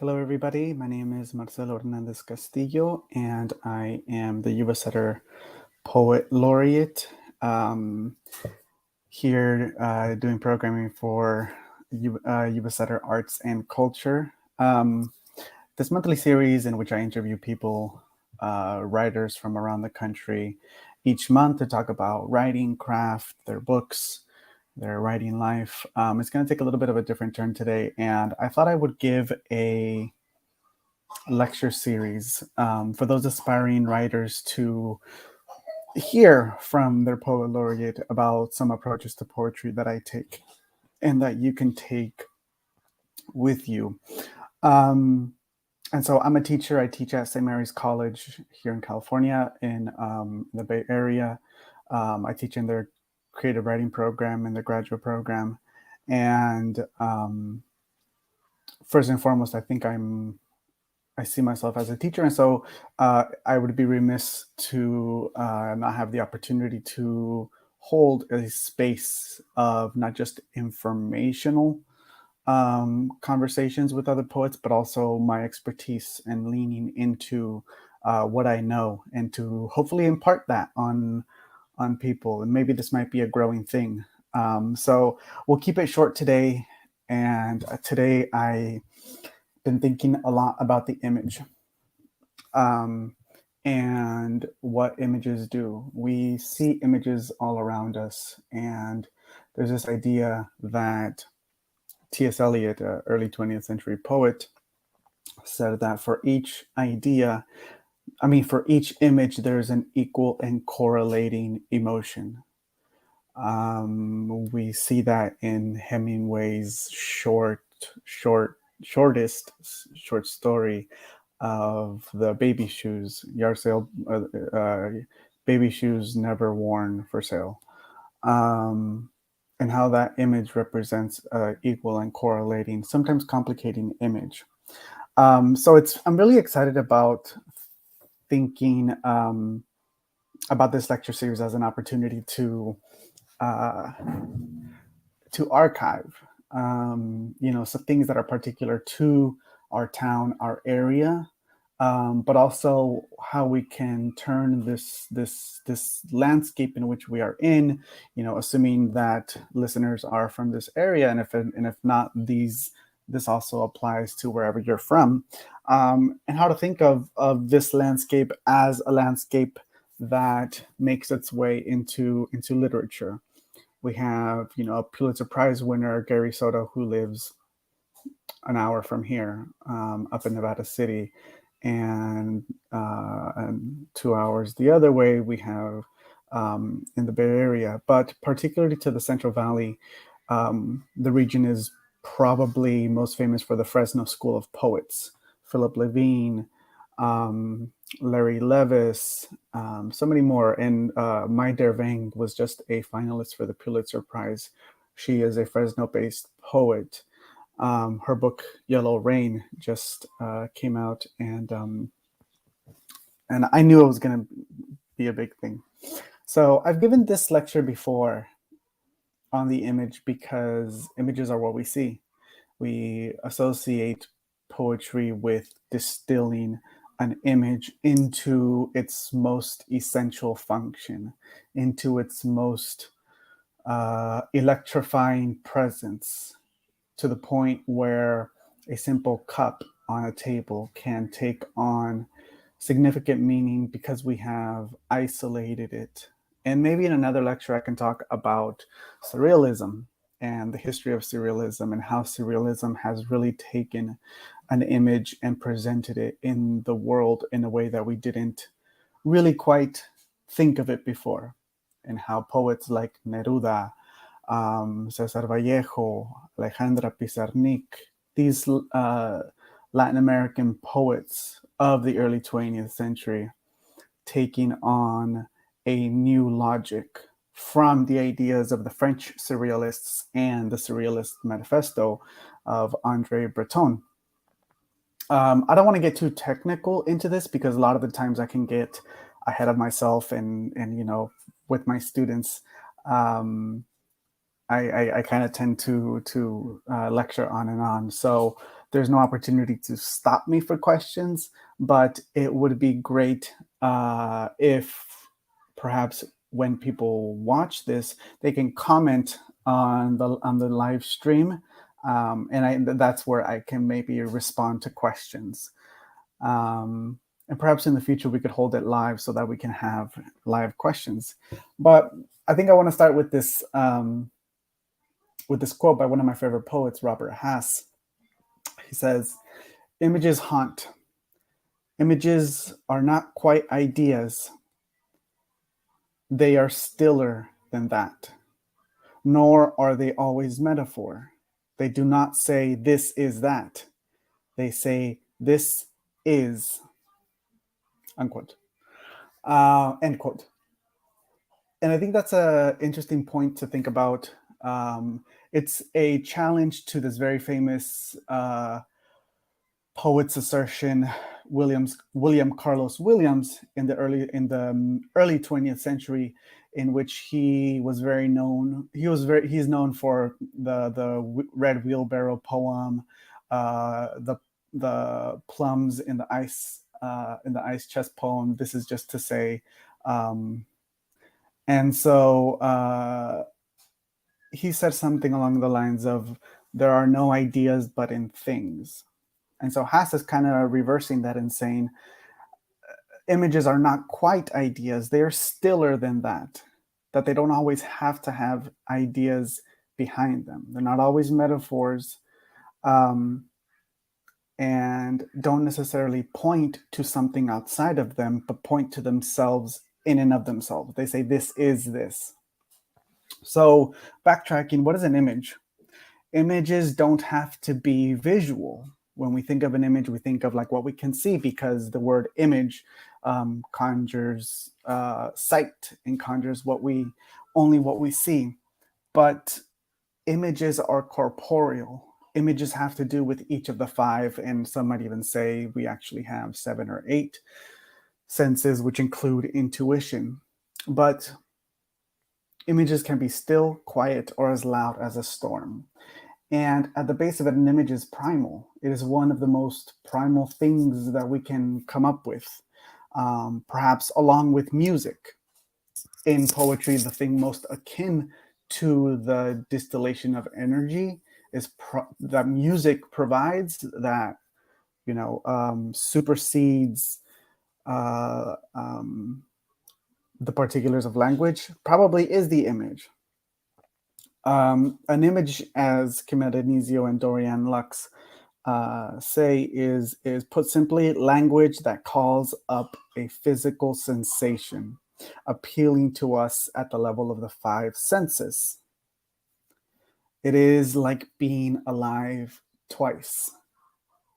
Hello, everybody. My name is Marcelo Hernandez Castillo, and I am the YubaSutter Poet Laureate here doing programming for YubaSutter Arts and Culture. This monthly series in which I interview people, writers from around the country, each month to talk about writing, craft, their books, their writing life. It's going to take a little bit of a different turn today, and I thought I would give a lecture series for those aspiring writers to hear from their poet laureate about some approaches to poetry that I take and that you can take with you. And so I'm a teacher. I teach at St. Mary's College here in California in the Bay Area. I teach in their creative writing program and the graduate program. And first and foremost, I think I see myself as a teacher. And so I would be remiss to not have the opportunity to hold a space of not just informational conversations with other poets, but also my expertise and leaning into what I know and to hopefully impart that on people. And maybe this might be a growing thing. So we'll keep it short today. And today I've been thinking a lot about the image and what images do. We see images all around us. And there's this idea that T.S. Eliot, an early 20th century poet, said that for each image, there's an equal and correlating emotion. We see that in Hemingway's shortest short story of the baby shoes, yard sale, baby shoes never worn for sale. And how that image represents equal and correlating, sometimes complicating image. So I'm really excited about thinking about this lecture series as an opportunity to archive, some things that are particular to our town, our area, but also how we can turn this landscape in which we are in, assuming that listeners are from this area, and if not, this also applies to wherever you're from, and how to think of this landscape as a landscape that makes its way into literature. We have, a Pulitzer Prize winner, Gary Soto, who lives an hour from here, up in Nevada City, and 2 hours the other way we have in the Bay Area. But particularly to the Central Valley, the region is probably most famous for the Fresno School of Poets. Philip Levine, Larry Levis, so many more. And Mai Dervang was just a finalist for the Pulitzer Prize. She is a Fresno-based poet. Her book Yellow Rain just came out, and I knew it was going to be a big thing. So I've given this lecture before on the image because images are what we see. We associate poetry with distilling an image into its most essential function, into its most electrifying presence, to the point where a simple cup on a table can take on significant meaning because we have isolated it. And maybe in another lecture, I can talk about surrealism and the history of surrealism and how surrealism has really taken an image and presented it in the world in a way that we didn't really quite think of it before, and how poets like Neruda, Cesar Vallejo, Alejandra Pizarnik, these Latin American poets of the early 20th century, taking on a new logic from the ideas of the French surrealists and the Surrealist Manifesto of André Breton. I don't want to get too technical into this because a lot of the times I can get ahead of myself, and with my students, I kind of tend to lecture on and on. So there's no opportunity to stop me for questions, but it would be great if perhaps when people watch this, they can comment on the live stream, and that's where I can maybe respond to questions. And perhaps in the future we could hold it live so that we can have live questions. But I think I want to start with this quote by one of my favorite poets, Robert Hass. He says, "Images haunt. Images are not quite ideas. They are stiller than that. Nor are they always metaphor. They do not say this is that. They say this is," unquote. End quote. And I think that's an interesting point to think about. It's a challenge to this very famous poet's assertion, William Carlos Williams, in the early 20th century, in which he was very known. He's known for the Red Wheelbarrow poem, the plums in the ice chest poem. This is just to say. And so he said something along the lines of, "There are no ideas but in things." And so Hass is kind of reversing that and saying, images are not quite ideas. They are stiller than that they don't always have to have ideas behind them. They're not always metaphors, and don't necessarily point to something outside of them, but point to themselves in and of themselves. They say, this is this. So backtracking, what is an image? Images don't have to be visual. When we think of an image, we think of like what we can see, because the word image conjures sight and conjures only what we see. But images are corporeal. Images have to do with each of the five, and some might even say we actually have 7 or 8 senses, which include intuition. But images can be still, quiet, or as loud as a storm. And at the base of it, an image is primal. It is one of the most primal things that we can come up with, perhaps along with music. In poetry, the thing most akin to the distillation of energy is that music provides, that supersedes the particulars of language, probably is the image. An image, as Kim Adenizio and Dorian Lux say, is put simply language that calls up a physical sensation, appealing to us at the level of the 5 senses. It is like being alive twice,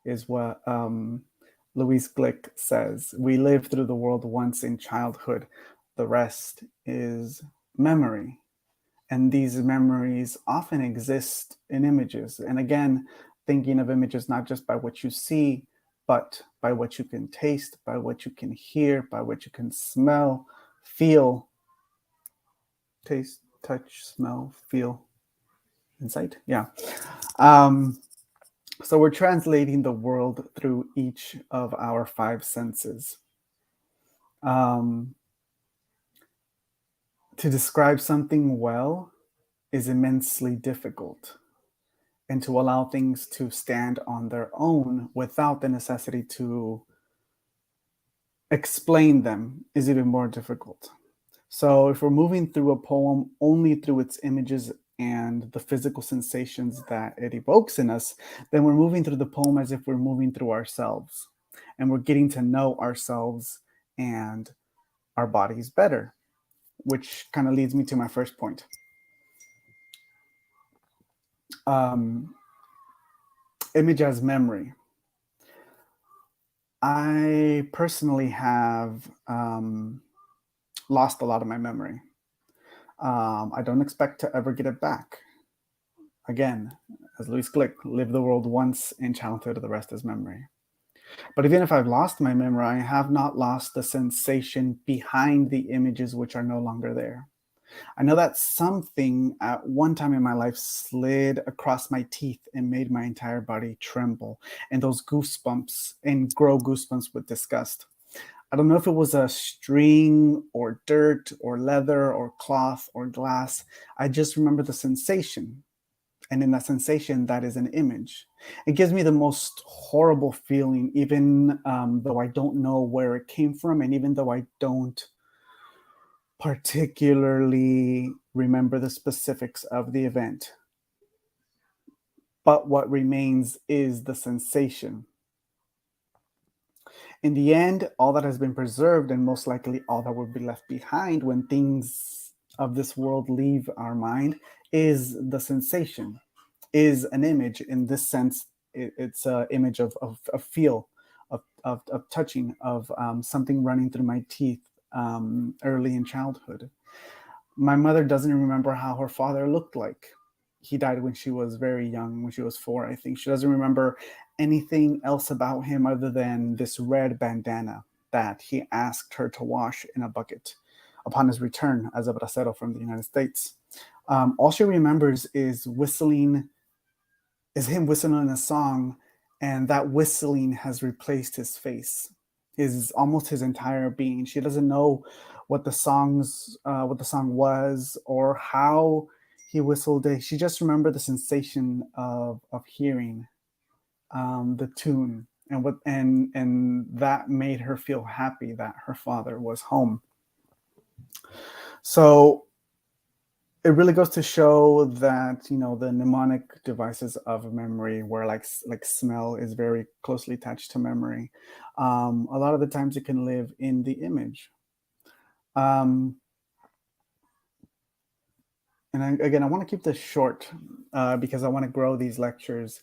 is what Louise Glick says. We live through the world once in childhood. The rest is memory. And these memories often exist in images. And again, thinking of images not just by what you see, but by what you can taste, by what you can hear, by what you can smell, feel. Taste, touch, smell, feel, insight. Yeah. So we're translating the world through each of our 5 senses. To describe something well is immensely difficult, and to allow things to stand on their own without the necessity to explain them is even more difficult. So if we're moving through a poem only through its images and the physical sensations that it evokes in us, then we're moving through the poem as if we're moving through ourselves, and we're getting to know ourselves and our bodies better, which kind of leads me to my first point. Image as memory. I personally have lost a lot of my memory. I don't expect to ever get it back. Again, as Louise Glick, live the world once in childhood, the rest is memory. But even if I've lost my memory, I have not lost the sensation behind the images which are no longer there. I know that something at one time in my life slid across my teeth and made my entire body tremble, and those goosebumps and grow goosebumps with disgust. I don't know if it was a string or dirt or leather or cloth or glass. I just remember the sensation. And in that sensation, that is an image. It gives me the most horrible feeling, even though I don't know where it came from, and even though I don't particularly remember the specifics of the event. But what remains is the sensation. In the end, all that has been preserved, and most likely all that will be left behind when things of this world leave our mind, is the sensation, is an image. In this sense, it's an image of feel, of touching, of something running through my teeth early in childhood. My mother doesn't remember how her father looked like. He died when she was very young, when she was 4, I think. She doesn't remember anything else about him other than this red bandana that he asked her to wash in a bucket upon his return as a bracero from the United States. All she remembers is him whistling a song, and that whistling has replaced his face, his almost his entire being. She doesn't know what the song was or how he whistled it. She just remembered the sensation of hearing the tune, and that made her feel happy that her father was home. So it really goes to show that, you know, the mnemonic devices of memory, where like smell is very closely attached to memory, a lot of the times it can live in the image. um, and again, I want to keep this short because I want to grow these lectures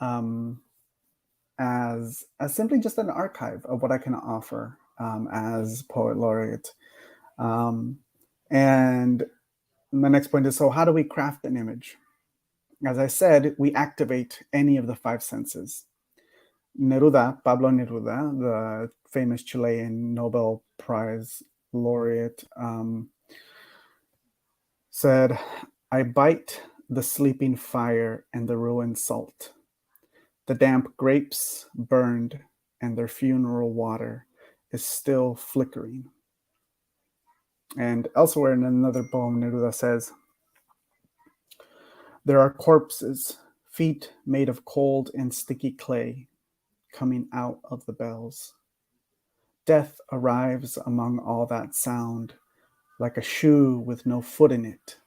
um, as simply just an archive of what I can offer as poet laureate. Um, and my next point is, so how do we craft an image? As I said, we activate any of the 5 senses. Pablo Neruda, the famous Chilean Nobel Prize laureate, said, "I bite the sleeping fire and the ruined salt. The damp grapes burned, and their funeral water is still flickering." And elsewhere in another poem, Neruda says, "There are corpses, feet made of cold and sticky clay, coming out of the bells. Death arrives among all that sound, like a shoe with no foot in it,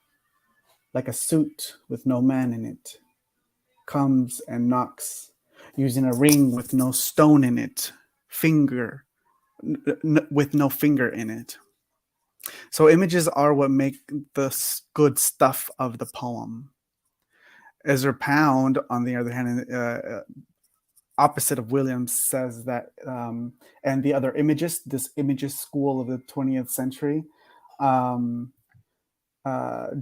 like a suit with no man in it, comes and knocks, using a ring with no stone in it, with no finger in it." So images are what make the good stuff of the poem. Ezra Pound, on the other hand, opposite of Williams, says that, and the other imagists, this imagist school of the 20th century, um,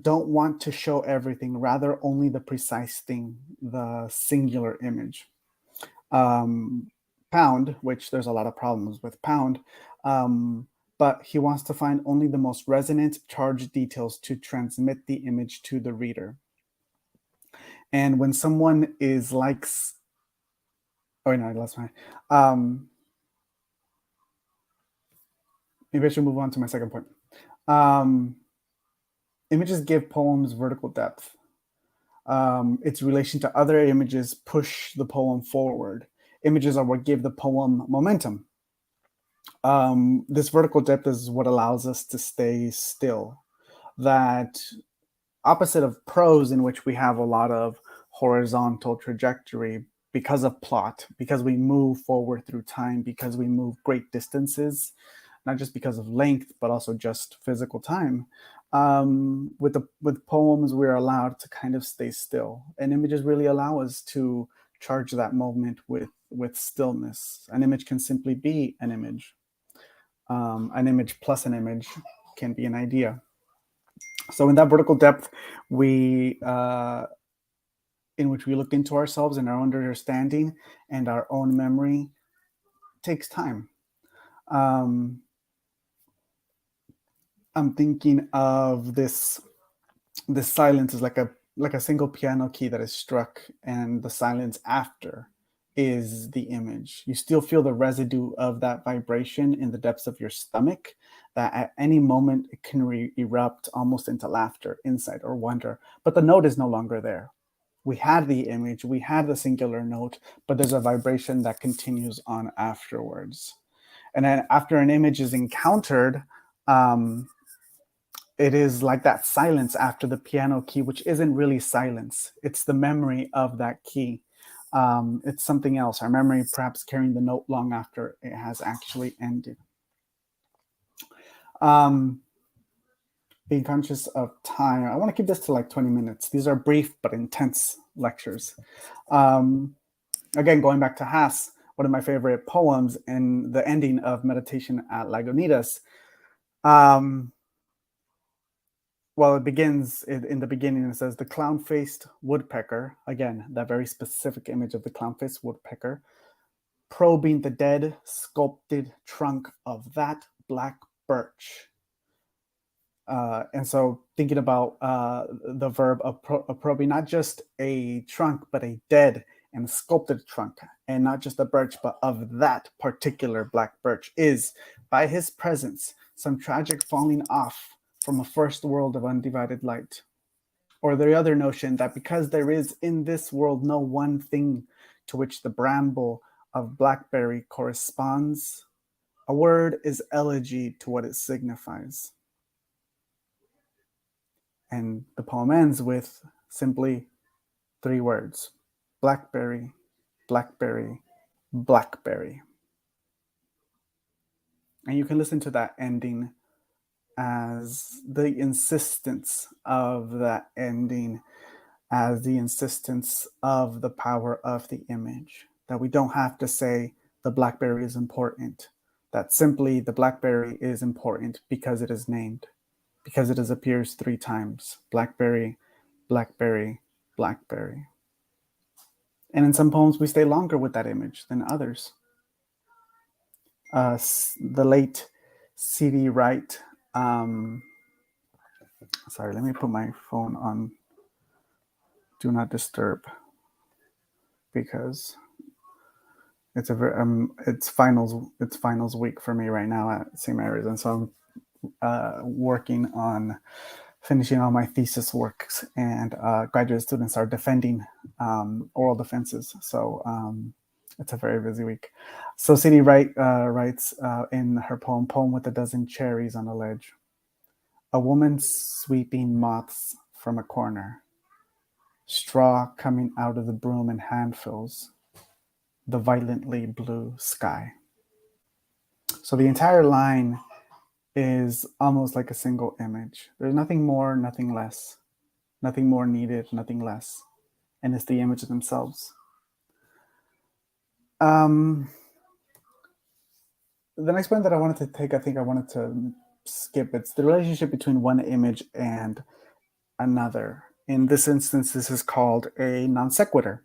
don't want to show everything, rather only the precise thing, the singular image. Pound, which there's a lot of problems with Pound, but he wants to find only the most resonant, charged details to transmit the image to the reader. And when someone is like, oh no, that's fine. Maybe I should move on to my second point. Images give poems vertical depth. Its relation to other images push the poem forward. Images are what give the poem momentum. This vertical depth is what allows us to stay still. That opposite of prose, in which we have a lot of horizontal trajectory because of plot, because we move forward through time, because we move great distances, not just because of length, but also just physical time. With poems, we're allowed to kind of stay still, and images really allow us to charge that moment with stillness. An image can simply be an image. An image plus an image can be an idea. So in that vertical depth, we in which we look into ourselves and our understanding and our own memory, takes time. Um, I'm thinking of this silence is like a single piano key that is struck, and the silence after is the image. You still feel the residue of that vibration in the depths of your stomach, that at any moment it can erupt almost into laughter, insight, or wonder, but the note is no longer there. We had the image, we had the singular note, but there's a vibration that continues on afterwards. And then after an image is encountered, um, it is like that silence after the piano key, which isn't really silence. It's the memory of that key. It's something else. Our memory perhaps carrying the note long after it has actually ended. Being conscious of time. I want to keep this to like 20 minutes. These are brief but intense lectures. Again, going back to Haas, one of my favorite poems in the ending of Meditation at Lagunitas. Well, it begins in the beginning. It says, the clown-faced woodpecker, again, that very specific image of the clown-faced woodpecker, probing the dead sculpted trunk of that black birch. And so thinking about the verb of probing, not just a trunk, but a dead and sculpted trunk, and not just a birch, but of that particular black birch, is, by his presence, some tragic falling off from a first world of undivided light. Or the other notion that because there is in this world no one thing to which the bramble of blackberry corresponds, a word is elegy to what it signifies. And the poem ends with simply 3 words: blackberry, blackberry, blackberry. And you can listen to that ending as the insistence of that ending, as the insistence of the power of the image, that we don't have to say the blackberry is important, that simply the blackberry is important because it is named, because it appears 3 times: blackberry, blackberry, blackberry. And in some poems, we stay longer with that image than others. The late C.D. Wright, sorry, let me put my phone on do not disturb, because it's it's finals week for me right now at St. Mary's, and so I'm working on finishing all my thesis works, and graduate students are defending oral defenses. So it's a very busy week. So C.D. Wright writes in her poem with a dozen cherries on a ledge, a woman sweeping moths from a corner, straw coming out of the broom in handfuls, the violently blue sky. So the entire line is almost like a single image. There's nothing more, nothing less, nothing more needed, nothing less. And it's the image themselves. The next point that I wanted to take, I think I wanted to skip. It's the relationship between one image and another. In this instance, this is called a non sequitur.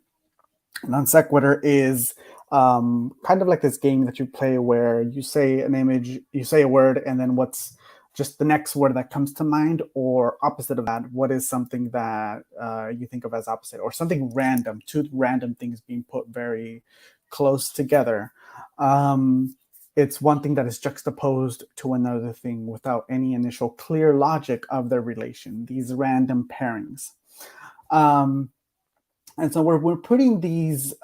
Non sequitur is kind of like this game that you play where you say an image, you say a word, and then what's just the next word that comes to mind, or opposite of that, what is something that you think of as opposite, or something random, 2 random things being put very close together. It's one thing that is juxtaposed to another thing without any initial clear logic of their relation, these random pairings. And so we're putting these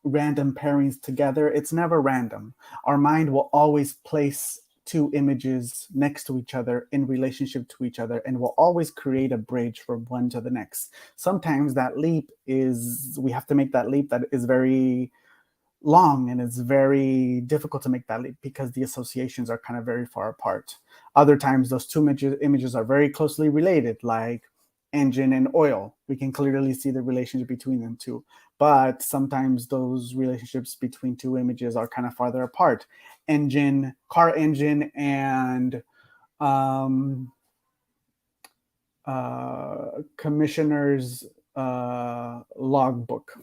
random pairings together. It's never random. Our mind will always place 2 images next to each other in relationship to each other, and will always create a bridge from one to the next. Sometimes that leap is, we have to make that leap that is very long, and it's very difficult to make that leap because the associations are kind of very far apart. Other times those 2 images are very closely related, like engine and oil. We can clearly see the relationship between them 2. But sometimes those relationships between 2 images are kind of farther apart. Car engine and commissioner's logbook.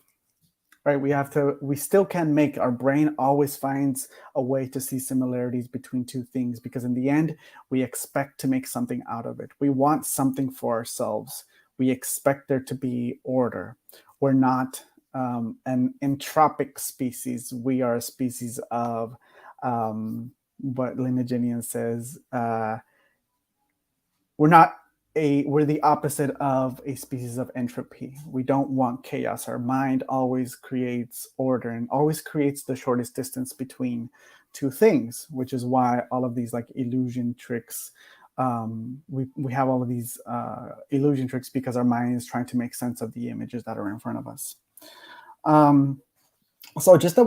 right? We still can make, our brain always finds a way to see similarities between two things, because in the end, we expect to make something out of it. We want something for ourselves. We expect there to be order. We're not an entropic species. We are a species of what Lineaginian says, we're the opposite of a species of entropy. We don't want chaos. Our mind always creates order and always creates the shortest distance between two things, which is why all of these like illusion tricks, we have all of these illusion tricks, because our mind is trying to make sense of the images that are in front of us. So just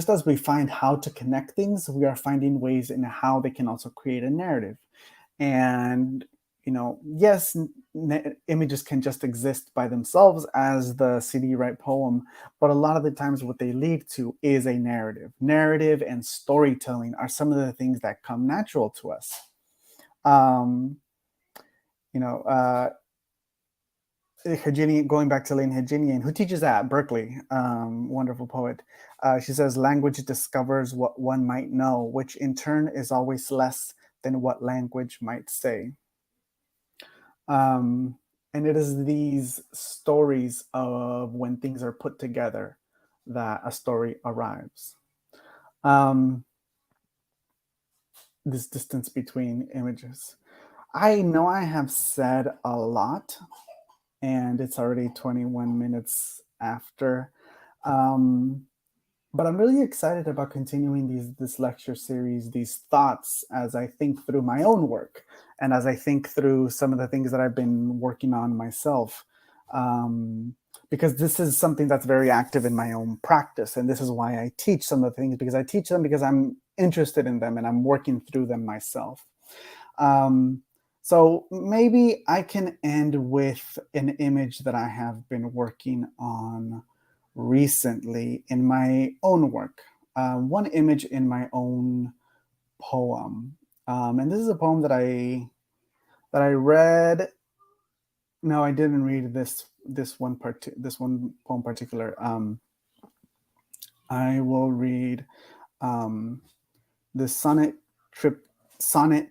as we find how to connect things, we are finding ways in how they can also create a narrative. And yes, images can just exist by themselves as the CD Wright poem, but a lot of the times what they lead to is a narrative. Narrative and storytelling are some of the things that come natural to us. Going back to Lynn Heginian, who teaches at Berkeley, wonderful poet. She says, language discovers what one might know, which in turn is always less than what language might say. And it is these stories of when things are put together that a story arrives. This distance between images. I know I have said a lot, and it's already 21 minutes after. But I'm really excited about continuing this lecture series, these thoughts, as I think through my own work and as I think through some of the things that I've been working on myself. Because this is something that's very active in my own practice. And this is why I teach some of the things, because I teach them because I'm interested in them and I'm working through them myself. So maybe I can end with an image that I have been working on recently in my own work. One image in my own poem. And this is a poem that I read. No, I didn't read this one poem particular. I will read the sonnet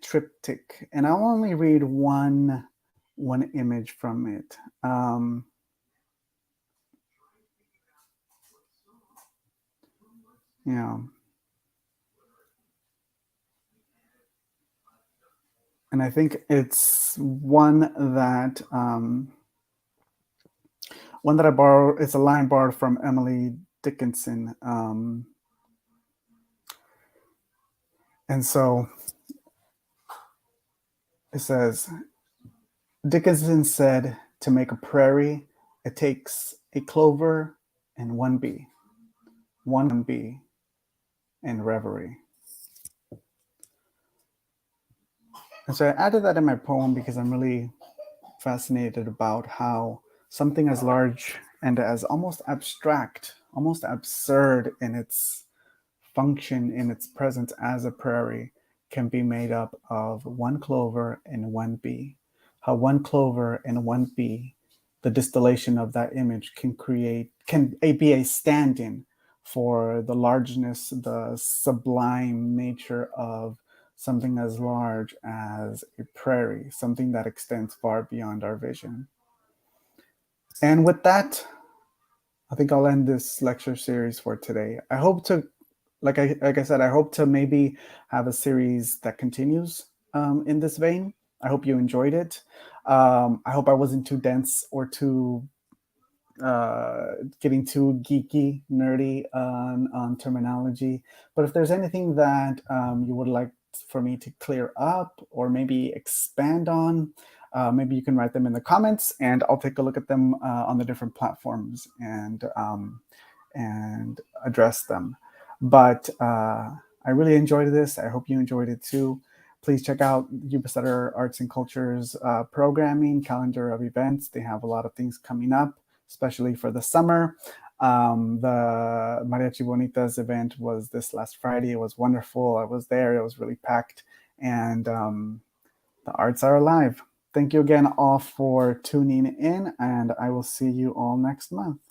triptych, and I'll only read one image from it. And I think it's one that I borrow. It's a line borrowed from Emily Dickinson. And so it says, Dickinson said, to make a prairie, it takes a clover and one bee and reverie. And so I added that in my poem because I'm really fascinated about how something as large and as almost abstract, almost absurd in its function, in its presence as a prairie, can be made up of one clover and one bee. How one clover and one bee, the distillation of that image can be a stand-in for the largeness, the sublime nature of something as large as a prairie, something that extends far beyond our vision. And with that, I think I'll end this lecture series for today. I hope to, like I said, I hope to maybe have a series that continues in this vein. I hope you enjoyed it. I hope I wasn't too dense or too getting too geeky, nerdy on terminology. But if there's anything that you would like for me to clear up or maybe expand on, maybe you can write them in the comments, and I'll take a look at them on the different platforms and address them. But I really enjoyed this. I hope you enjoyed it too. Please check out YubaSutterArts&Culture's programming calendar of events. They have a lot of things coming up, especially for the summer. The Mariachi Bonitas event was this last Friday. It was wonderful. I was there. It was really packed. And the arts are alive. Thank you again all for tuning in, and I will see you all next month.